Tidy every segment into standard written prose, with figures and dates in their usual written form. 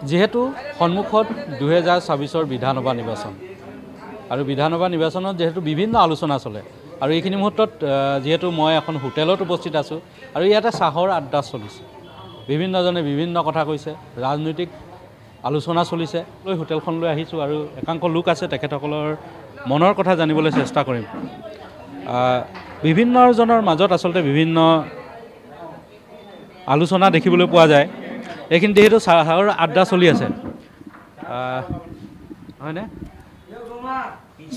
যেহেতু সন্মুখত 2024 বিধানসভা নিৰ্বাচন আৰু বিধানসভা নিৰ্বাচনত যেহেতু বিভিন্ন আলোচনা চলে আৰু এইখিনি মুহূৰ্তত যেহেতু মই এখন হোটেলত উপস্থিত আছোঁ আৰু ইয়াতে চাহৰ আড্ডা চলিছে বিভিন্নজনে বিভিন্ন কথা কৈছে ৰাজনৈতিক আলোচনা চলিছে লৈ হোটেলখনলৈ আহিছোঁ আৰু একাংশ লোক আছে তেখেতসকলৰ মনৰ কথা জানিবলৈ চেষ্টা কৰিম বিভিন্নজনৰ মাজত আচলতে বিভিন্ন আলোচনা দেখিবলৈ পোৱা যায় এইখিনি যেহেতু চাহৰ আড্ডা চলি আছে হয়নে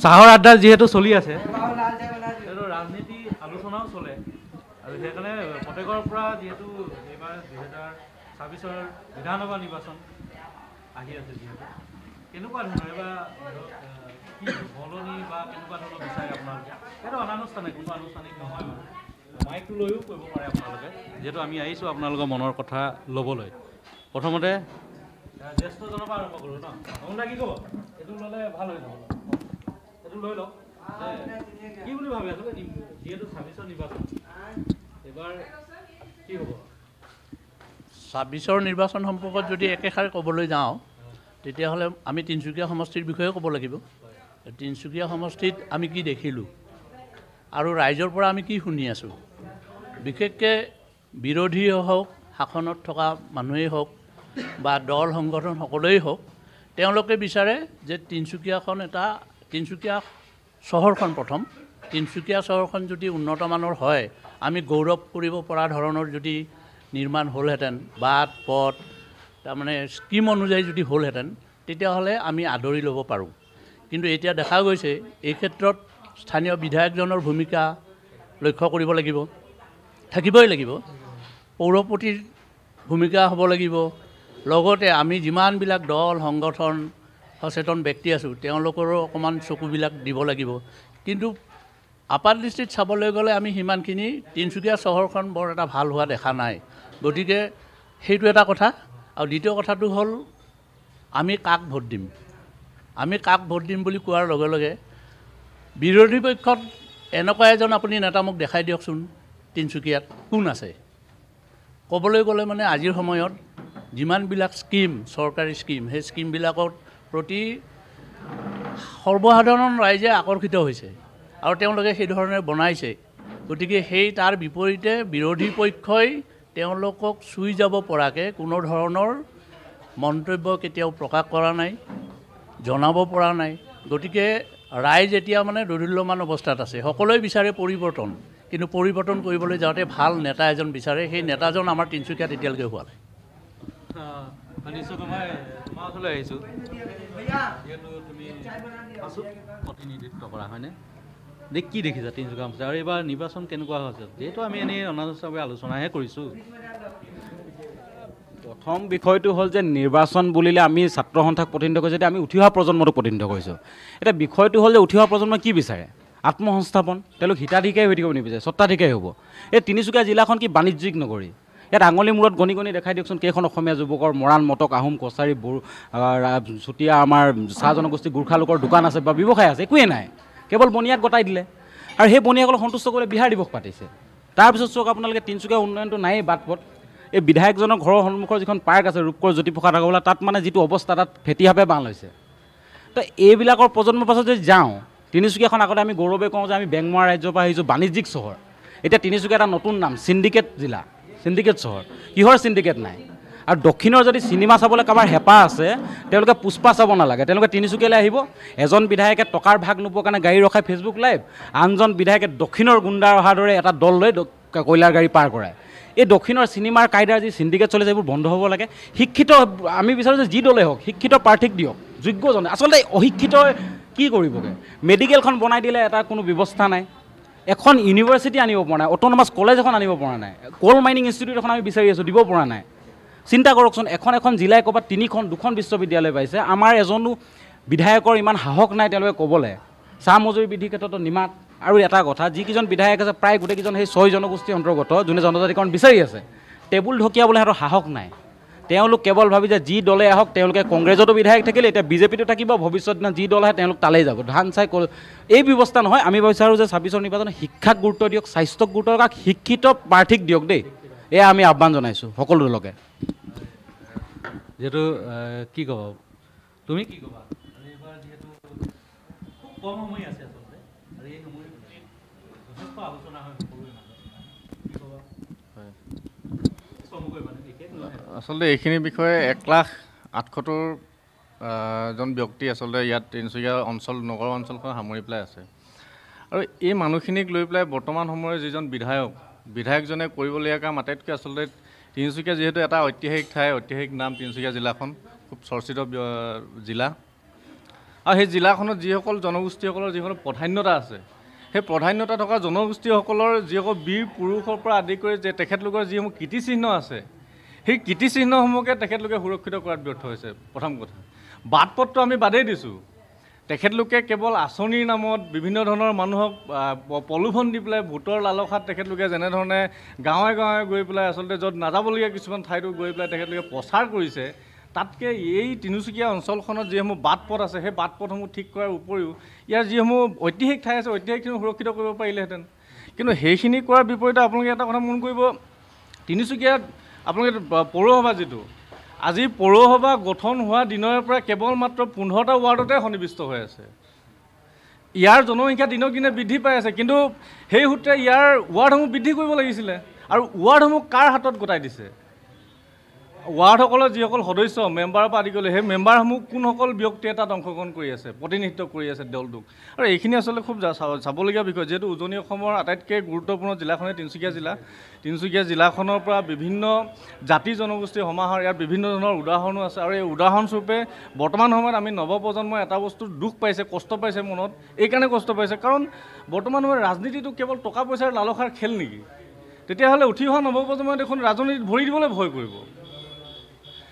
চাহৰ আড্ডা যেহেতু চলি আছে সেইটো ৰাজনীতি আলোচনাও চলে আৰু সেইকাৰণে প্ৰত্যেকৰ পৰা যিহেতু এইবাৰ 2026 বিধানসভা নিৰ্বাচন আহি আছে যিহেতু কেনেকুৱা ধৰণৰ এইবাৰ কি সলনি বা কেনেকুৱা ধৰণৰ বিচাৰে আপোনালোকে সেইটো অনানুষ্ঠানিক কোনো আনুষ্ঠানিক নহয় মানে মাইকটো লৈও কৰিব পাৰে আপোনালোকে যেহেতু আমি আহিছোঁ আপোনালোকৰ মনৰ কথা ল'বলৈ প্ৰথমতে জ্যেষ্ঠজনৰ পৰা আৰম্ভ কৰোঁ ন আপোনাৰ কি ক'ব এইটো ল'লে ভাল হৈ যাব এইটো লৈ লওক কি বুলি ভাবে আচলতে যিহেতু 26 নিৰ্বাচন এবাৰ কি হ'ব 26 নিৰ্বাচন সম্পৰ্কত যদি একেষাৰে ক'বলৈ যাওঁ তেতিয়াহ'লে আমি তিনিচুকীয়া সমষ্টিৰ বিষয়ে ক'ব লাগিব তিনিচুকীয়া সমষ্টিত আমি কি দেখিলোঁ আৰু ৰাইজৰ পৰা আমি কি শুনি আছোঁ বিশেষকৈ বিৰোধীয়ে হওক শাসনত থকা মানুহেই হওক বা দল সংগঠন সকলোৱেই হওক তেওঁলোকে বিচাৰে যে তিনিচুকীয়া চহৰখন প্ৰথম তিনিচুকীয়া চহৰখন যদি উন্নতমানৰ হয় আমি গৌৰৱ কৰিব পৰা ধৰণৰ যদি নিৰ্মাণ হ'লহেঁতেন বাট পথ তাৰমানে স্কিম অনুযায়ী যদি হ'লহেঁতেন তেতিয়াহ'লে আমি আদৰি ল'ব পাৰোঁ কিন্তু এতিয়া দেখা গৈছে এই ক্ষেত্ৰত স্থানীয় বিধায়কজনৰ ভূমিকা লক্ষ্য কৰিব লাগিব থাকিবই লাগিব পৌৰপতিৰ ভূমিকা হ'ব লাগিব লগতে আমি যিমানবিলাক দল সংগঠন সচেতন ব্যক্তি আছোঁ তেওঁলোকৰো অকণমান চকুবিলাক দিব লাগিব কিন্তু আপাৰ দৃষ্টিত চাবলৈ গ'লে আমি সিমানখিনি তিনিচুকীয়া চহৰখন বৰ এটা ভাল হোৱা দেখা নাই গতিকে সেইটো এটা কথা আৰু দ্বিতীয় কথাটো হ'ল আমি কাক ভোট দিম বুলি কোৱাৰ লগে লগে বিৰোধী পক্ষত এনেকুৱা এজন আপুনি নেতা মোক দেখাই দিয়কচোন তিনিচুকীয়াত কোন আছে ক'বলৈ গ'লে মানে আজিৰ সময়ত যিমানবিলাক স্কিম চৰকাৰী স্কিম সেই স্কিমবিলাকৰ প্ৰতি সৰ্বসাধাৰণ ৰাইজে আকৰ্ষিত হৈছে আৰু তেওঁলোকে সেইধৰণে বনাইছে গতিকে সেই তাৰ বিপৰীতে বিৰোধী পক্ষই তেওঁলোকক চুই যাব পৰাকৈ কোনো ধৰণৰ মন্তব্য কেতিয়াও প্ৰকাশ কৰা নাই জনাব পৰা নাই গতিকে ৰাইজ এতিয়া মানে দোদুল্যমান অৱস্থাত আছে সকলোৱে বিচাৰে পৰিৱৰ্তন কিন্তু পৰিৱৰ্তন কৰিবলৈ যাওঁতে ভাল নেতা এজন বিচাৰে সেই নেতাজন আমাৰ তিনিচুকীয়াত এতিয়ালৈকে হোৱা নাই নিশ্চয় মই তোমাৰ ওচৰলৈ আহিছোঁ যিহেতু তুমি প্ৰতিনিধিত্ব কৰা হয়নে কি দেখিছা তিনিচুকীয়া সমষ্টি আৰু এইবাৰ নিৰ্বাচন কেনেকুৱা হৈছে যিহেতু আমি এনেই অনানুষ্ঠানিকভাৱে আলোচনাহে কৰিছোঁ প্ৰথম বিষয়টো হ'ল যে নিৰ্বাচন বুলিলে আমি ছাত্ৰ সন্থাক প্ৰতিনিধিত্ব কৰিছোঁ যেতিয়া আমি উঠি অহা প্ৰজন্মটোক প্ৰতিনিধিত্ব কৰিছোঁ এতিয়া বিষয়টো হ'ল যে উঠি অহা প্ৰজন্মই কি বিচাৰে আত্মসংস্থাপন তেওঁলোক হিতাধিকাৰী হৈ থাকিব নিবিচাৰে স্বত্বাধিকাৰী হ'ব এই তিনিচুকীয়া জিলাখন কি বাণিজ্যিক নগৰী ইয়াত আঙুলি মূৰত গণি গণি দেখাই দিয়কচোন কেইখন অসমীয়া যুৱকৰ মৰাণ মটক আহোম কছাৰী বড়ো চুতীয়া আমাৰ চাহ জনগোষ্ঠী গোৰ্খা লোকৰ দোকান আছে বা ব্যৱসায় আছে একোৱেই নাই কেৱল বনিয়াক গতাই দিলে আৰু সেই বনিয়াসকলক সন্তুষ্ট কৰিবলৈ বিহাৰ দিৱস পাতিছে তাৰপিছত চাওক আপোনালোকে তিনিচুকীয়া উন্নয়নটো নায়েই বাট পথ এই বিধায়কজনৰ ঘৰৰ সন্মুখৰ যিখন পাৰ্ক আছে ৰূপকৰ জ্যোতিপ্ৰসাদ আগৰৱালা তাত মানে যিটো অৱস্থা তাত ফেটিভাৱে বান্ধ লৈছে তো এইবিলাকৰ প্ৰজন্মৰ পাছত যদি যাওঁ তিনিচুকীয়াখন আগতে আমি গৌৰৱে কওঁ যে আমি বেংমৰা ৰাজ্যৰ পৰা আহিছোঁ বাণিজ্যিক চহৰ এতিয়া তিনিচুকীয়া এটা নতুন নাম চিণ্ডিকেট জিলা চিণ্ডিকেট চহৰ কিহৰ চিণ্ডিকেট নাই আৰু দক্ষিণৰ যদি চিনেমা চাবলৈ কাৰোবাৰ হেঁপাহ আছে তেওঁলোকে পুষ্পা চাব নালাগে তেওঁলোকে তিনিচুকীয়ালৈ আহিব এজন বিধায়কে টকাৰ ভাগ নোপোৱাৰ কাৰণে গাড়ী ৰখাই ফেচবুক লাইভ আনজন বিধায়কে দক্ষিণৰ গুণ্ডাৰ অহাৰ দৰে এটা দল লৈ কয়লাৰ গাড়ী পাৰ কৰায় এই দক্ষিণৰ চিনেমাৰ কাইদাৰ যি চিণ্ডিকেট চলিছে এইবোৰ বন্ধ হ'ব লাগে শিক্ষিত আমি বিচাৰোঁ যে যি দলেই হওক শিক্ষিত প্ৰাৰ্থীক দিয়ক যোগ্যজনে আচলতে অশিক্ষিত কি কৰিবগৈ মেডিকেলখন বনাই দিলে এটা কোনো ব্যৱস্থা নাই এখন ইউনিভাৰ্চিটি আনিব পৰা নাই অট'নমাছ কলেজ এখন আনিব পৰা নাই কোল মাইনিং ইনষ্টিটিউট এখন আমি বিচাৰি আছোঁ দিব পৰা নাই চিন্তা কৰকচোন এখন জিলাই ক'ৰবাত দুখন বিশ্ববিদ্যালয় পাইছে আমাৰ এজনো বিধায়কৰ ইমান সাহস নাই তেওঁলোকে ক'বলৈ চাহ মজুৰি বৃদ্ধিৰ ক্ষেত্ৰতো নিমাত আৰু এটা কথা যিকেইজন বিধায়ক আছে প্ৰায় গোটেইকেইজন সেই 6 জনগোষ্ঠীৰ অন্তৰ্গত যোনে জনজাতিকৰণ বিচাৰি আছে টেবুল ঢকিয়াবলৈ সিহঁতৰ সাহস নাই তেওঁলোক কেৱল ভাবি যে যি দলে আহক তেওঁলোকে কংগ্ৰেছতো বিধায়ক থাকিলে এতিয়া বিজেপিটো থাকিব ভৱিষ্যত দিনা যি দল আহে তেওঁলোক তালেই যাব ধান চাই এই ব্যৱস্থা নহয় আমি বিচাৰোঁ যে 26 নিৰ্বাচনত শিক্ষাক গুৰুত্ব দিয়ক স্বাস্থ্যক গুৰুত্ব দিয়ক শিক্ষিত প্ৰাৰ্থীক দিয়ক দেই এয়া আমি আহ্বান জনাইছোঁ সকলো লোকে যিহেতু কি ক'ব তুমি কি ক'বা এইবাৰ যিহেতু খুব কম সময় আছে আচলতে আৰু এই সময় যথেষ্ট আলোচনা হয় সকলোৰে মাজত কি ক'বা হয় চমুকৈ মানে বিশেষ আচলতে এইখিনি বিষয়ে 1,78,000 জন ব্যক্তি আচলতে ইয়াত তিনিচুকীয়া অঞ্চল নগৰ অঞ্চলখন সামৰি পেলাই আছে আৰু এই মানুহখিনিক লৈ পেলাই বৰ্তমান সময়ৰ যিজন বিধায়কজনে কৰিবলগীয়া কাম আটাইতকৈ আচলতে তিনিচুকীয়া যিহেতু এটা ঐতিহাসিক ঠাই ঐতিহাসিক নাম তিনিচুকীয়া জিলাখন খুব চৰ্চিত জিলা আৰু সেই জিলাখনত যিসকল জনগোষ্ঠীসকলৰ যিসকল প্ৰাধান্যতা আছে সেই প্ৰাধান্যতা থকা জনগোষ্ঠীসকলৰ যিসকল বীৰ পুৰুষৰ পৰা আদি কৰি যে তেখেতলোকৰ যিসমূহ কীৰ্তিচিহ্ন আছে সেই কীৰ্তিচিহ্নসমূহকে তেখেতলোকে সুৰক্ষিত কৰাত ব্যৰ্থ হৈছে প্ৰথম কথা বাট পথটো আমি বাদেই দিছোঁ তেখেতলোকে কেৱল আঁচনিৰ নামত বিভিন্ন ধৰণৰ মানুহক প্ৰলোভন দি পেলাই ভোটৰ লালসাত তেখেতলোকে যেনেধৰণে গাঁৱে গাঁৱে গৈ পেলাই আচলতে য'ত নাযাবলগীয়া কিছুমান ঠাইতো গৈ পেলাই তেখেতলোকে প্ৰচাৰ কৰিছে তাতকৈ এই তিনিচুকীয়া অঞ্চলখনত যিসমূহ বাট পথ আছে সেই বাট পথসমূহ ঠিক কৰাৰ উপৰিও ইয়াৰ যিসমূহ ঐতিহাসিক ঠাই আছে ঐতিহাসিকখিনি সুৰক্ষিত কৰিব পাৰিলেহেঁতেন কিন্তু সেইখিনি কৰাৰ বিপৰীতে আপোনালোকে এটা কথা মন কৰিব তিনিচুকীয়াত আপোনালোকে পৌৰসভা যিটো আজি পৌৰসভা গঠন হোৱা দিনৰ পৰা কেৱল মাত্ৰ 15টা ৱাৰ্ডতে সন্নিৱিষ্ট হৈ আছে ইয়াৰ জনসংখ্যা দিনক দিনে বৃদ্ধি পাই আছে কিন্তু সেই সূত্ৰে ইয়াৰ ৱাৰ্ডসমূহ বৃদ্ধি কৰিব লাগিছিলে আৰু ৱাৰ্ডসমূহ কাৰ হাতত গতাই দিছে ৱাৰ্ডসকলৰ যিসকল সদস্য মেম্বাৰৰ পৰা আদি কৰি সেই মেম্বাৰসমূহ কোনসকল ব্যক্তিয়ে তাত অংশগ্ৰহণ কৰি আছে প্ৰতিনিধিত্ব কৰি আছে দলটোক আৰু এইখিনি আচলতে খুব চাবলগীয়া বিষয় যিহেতু উজনি অসমৰ আটাইতকৈ গুৰুত্বপূৰ্ণ জিলাখনে তিনিচুকীয়া জিলাখনৰ পৰা বিভিন্ন জাতি জনগোষ্ঠীৰ সমাহাৰ ইয়াৰ বিভিন্ন ধৰণৰ উদাহৰণো আছে আৰু এই উদাহৰণস্বৰূপে বৰ্তমান সময়ত আমি নৱপ্ৰজন্মই এটা বস্তুৰ দুখ পাইছে কষ্ট পাইছে মনত এইকাৰণে কষ্ট পাইছে কাৰণ বৰ্তমান সময়ত ৰাজনীতিটো কেৱল টকা পইচাৰ লালসাৰ খেল নেকি তেতিয়াহ'লে উঠি অহা নৱপ্ৰজন্মই দেখোন ৰাজনীতিত ভৰি দিবলৈ ভয় কৰিব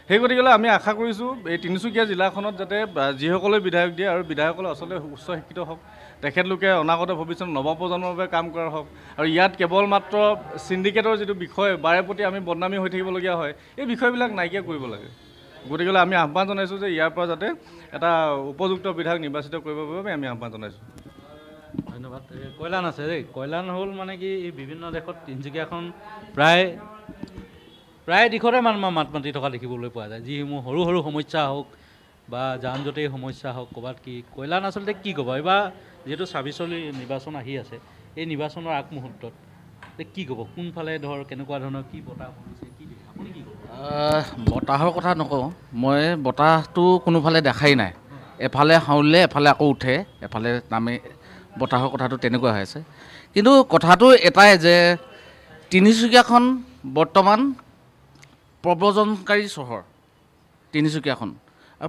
সেই গতিকেলৈ আমি আশা কৰিছোঁ এই তিনিচুকীয়া জিলাখনত যাতে যিসকলে বিধায়ক দিয়ে আৰু বিধায়কসকলে আচলতে উচ্চ শিক্ষিত হওক তেখেতলোকে অনাগত ভৱিষ্যত নৱপ্ৰজন্মৰ বাবে কাম কৰা হওক আৰু ইয়াত কেৱল মাত্ৰ চিণ্ডিকেটৰ যিটো বিষয় বাৰে প্ৰতি আমি বদনামী হৈ থাকিবলগীয়া হয় এই বিষয়বিলাক নাইকিয়া কৰিব লাগে গতিকেলৈ আমি আহ্বান জনাইছোঁ যে ইয়াৰ পৰা যাতে এটা উপযুক্ত বিধায়ক নিৰ্বাচিত কৰিবৰ বাবে আমি আহ্বান জনাইছোঁ ধন্যবাদ কল্যাণ আছে দেই কল্যাণ হ'ল মানে কি এই বিভিন্ন দেশত তিনিচুকীয়াখন প্ৰায় দিশতে মাত মাতি থকা দেখিবলৈ পোৱা যায় যিসমূহ সৰু সৰু সমস্যা হওক বা যান জঁটৰ সমস্যা হওক ক'ৰবাত কি কল্যাণ আচলতে কি ক'ব এইবাৰ যিহেতু 24 নিৰ্বাচন আহি আছে এই নিৰ্বাচনৰ আগমুহূৰ্তত কি ক'ব কোনফালে কেনেকুৱা ধৰণৰ কি বতাহ পৰিছে কি আপুনি কি ক'ব বতাহৰ কথা নকওঁ মই বতাহটো কোনোফালে দেখাই নাই এফালে হাউলিলে এফালে আকৌ উঠে এফালে নামে বতাহৰ কথাটো তেনেকুৱা হৈ আছে কিন্তু কথাটো এটাই যে তিনিচুকীয়াখন বৰ্তমান প্ৰব্ৰজনকাৰী চহৰ তিনিচুকীয়াখন আৰু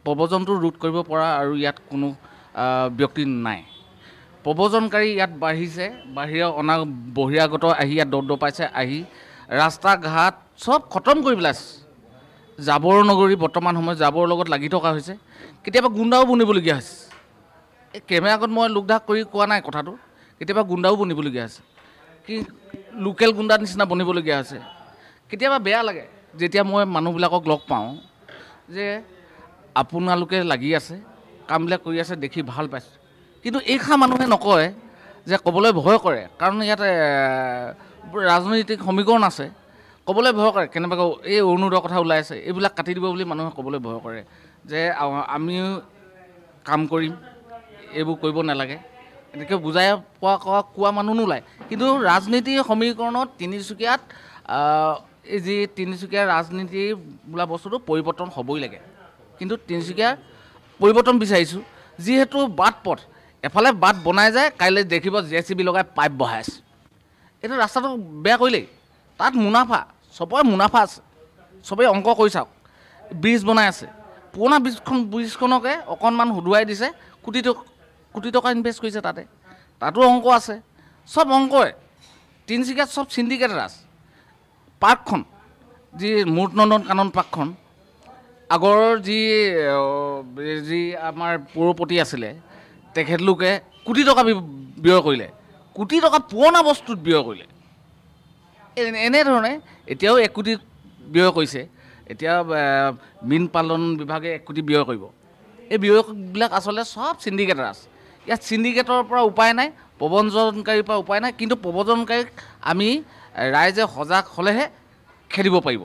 প্ৰব্ৰজনটো ৰোধ কৰিব পৰা আৰু ইয়াত কোনো ব্যক্তি নাই প্ৰব্ৰজনকাৰী ইয়াত বাঢ়িছে বহিৰাগত আহি ইয়াত দৌৰ পাইছে আহি ৰাস্তা ঘাট চব খতম কৰি পেলাইছে জাবৰ নগৰী বৰ্তমান সময়ত জাবৰ লগত লাগি থকা হৈছে কেতিয়াবা গুণ্ডাও বনিবলগীয়া হৈছে এই কেমেৰা আগত মই লোকধাক কৰি কোৱা নাই কথাটো কেতিয়াবা গুণ্ডাও বনিবলগীয়া হৈছে কি লোকেল গুণ্ডাৰ নিচিনা বনিবলগীয়া হৈছে কেতিয়াবা বেয়া লাগে যেতিয়া মই মানুহবিলাকক লগ পাওঁ যে আপোনালোকে লাগি আছে কামবিলাক কৰি আছে দেখি ভাল পাইছোঁ কিন্তু এইষাৰ মানুহে নকয় যে ক'বলৈ ভয় কৰে কাৰণ ইয়াত ৰাজনৈতিক সমীকৰণ আছে ক'বলৈ ভয় কৰে কেনেবাকৈ এই অৰুণোদয়ৰ কথা ওলাই আছে এইবিলাক কাটি দিব বুলি মানুহে ক'বলৈ ভয় কৰে যে আমিও কাম কৰিম এইবোৰ কৰিব নালাগে এনেকৈ বুজাই কোৱা মানুহ নোলায় কিন্তু ৰাজনীতিৰ সমীকৰণত তিনিচুকীয়াত এই যি তিনিচুকীয়াৰ ৰাজনীতি বোলা বস্তুটো পৰিৱৰ্তন হ'বই লাগে কিন্তু তিনিচুকীয়াৰ পৰিৱৰ্তন বিচাৰিছোঁ যিহেতু বাট পথ এফালে বাট বনাই যায় কাইলৈ দেখিব JCB লগাই পাইপ বহাই আছে এইটো ৰাস্তাটো বেয়া কৰিলেই তাত মুনাফা চবৰে মুনাফা আছে চবেই অংক কৰি চাওক ব্ৰিজ বনাই আছে পুৰণা ব্ৰিজখনকে অকণমান হুদুৱাই দিছে কোটি টকা ইনভেষ্ট কৰিছে তাতো অংক আছে চব অংকই তিনিচুকীয়াত চব চিণ্ডিকেট ৰাজ পাৰ্কখন যি মূৰ্তনন্দন কানন পাৰ্কখন আগৰ যি আমাৰ পৌৰপতি আছিলে তেখেতলোকে কোটি টকা ব্যয় কৰিলে কোটি টকা পুৰণা বস্তুত ব্যয় কৰিলে এনেধৰণে এতিয়াও 1 কোটি ব্যয় কৰিছে এতিয়া মীন পালন বিভাগে 1 কোটি ব্যয় কৰিব এই ব্যয়বিলাক আচলতে চব চিণ্ডিকেট ৰাজ ইয়াত চিণ্ডিকেটৰ পৰা উপায় নাই প্ৰবঞ্চনকাৰীৰ পৰা উপায় নাই কিন্তু প্ৰবঞ্চনকাৰীক আমি ৰাইজে সজাগ হ'লেহে খেদিব পাৰিব